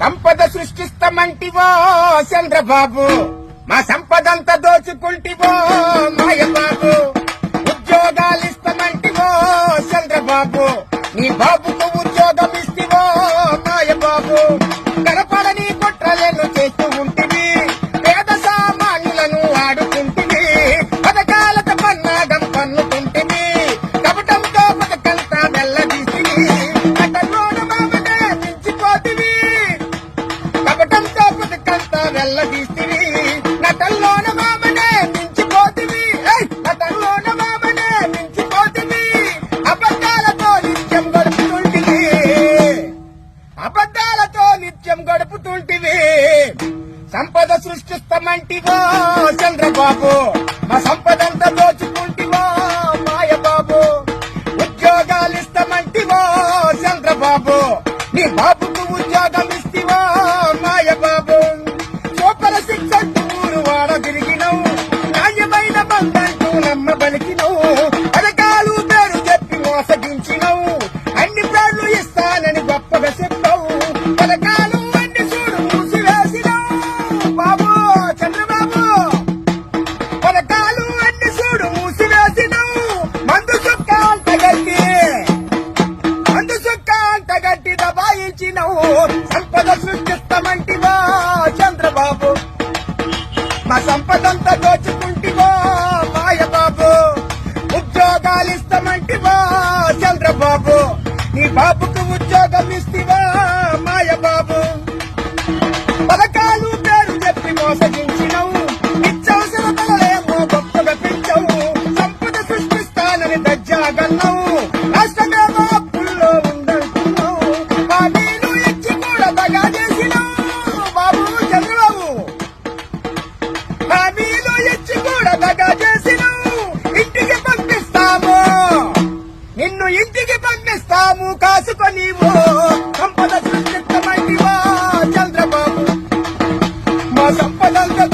సంపద సృష్టిస్తామంటివో చంద్రబాబు, మా సంపదంతా దోచుకుంటివో మాయబాబు. ఉద్యోగాలిస్తామంటివో చంద్రబాబు, నీ బాబుకు ఉద్యోగం ఇస్తివో మాయబాబు. కనపడని కుట్రలను చేస్తూ ఉంటివి, పేద సామాన్యులను ఆడుకుంటివి, పథకాలతో పన్నాగం పన్నుకుంటివి, కపటంతో బతుకంతా వెళ్ళదీసివి, కటలోన మామనే మించిపోతివి, కపటంతో బతుకంతా వెళ్ళదీసివి, నటల్లోన మామనే మించిపోతివి, నటల్లోన మామనే మించిపోతివి, అబద్ధాలతో నిత్యం గడుపుతుంటివి, అబద్ధాలతో నిత్యం గడుపుతుంటివి. సంపద సృష్టిస్తామంటివో చంద్రబాబు, మా సంపదంతా దోచుకుంటివో మాయబాబు. ఉద్యోగాలిస్తామంటివో చంద్రబాబు, నీ బాబుకు ఉద్యోగం ఇస్తివో మాయబాబు. సూపర్ సిక్స్ అంటూ ఊరు వాడ తిరిగినవు, నాణ్యమైన బంధంటూ నమ్మబలికినవు, పథకాలు పేరు చెప్పి మోసగించినవు, అన్ని ప్లాన్లు ఇస్తానని గొప్పగా చెప్పావు, పథకాలు అన్ని చూడు మూసివేసినావు బాబు చంద్రబాబు, పథకాలు అన్ని చూడు మూసివేసినావు. మందు సుక్క అంటగట్టి, మందు సుక్క అంటగట్టి దబాయించినవు. సంపద సృష్టిస్తామంటివో చంద్రబాబు, మా సంపదంతా దోచుకుంటివో మాయబాబు. ఉద్యోగాలిస్తామంటివో చంద్రబాబు, నీ బాబుకు ఉద్యోగం ఇస్తివో మాయబాబు. పథకాలు పేరు చెప్పి మోసగించినవు, నిత్యావసరతలేమో గొప్పగా పెంచవు, సంపద సృష్టిస్తానని దజ్జాగన్నావు, రాష్ట్రమేమో అప్పుల్లో ఉందంటున్నావు, హామీలు ఇచ్చి కూడా దగా చేసినావు బాబు చంద్రబాబు, హామీలు ఇచ్చి కూడా దగా చేసినావు. ఇంటికి పంపిస్తాము, నిన్ను ఇంటికి పంపిస్తాము కాసుకొనివో, సంపద సృష్టిస్తామంటివో చంద్రబాబు, మా సంపదంతా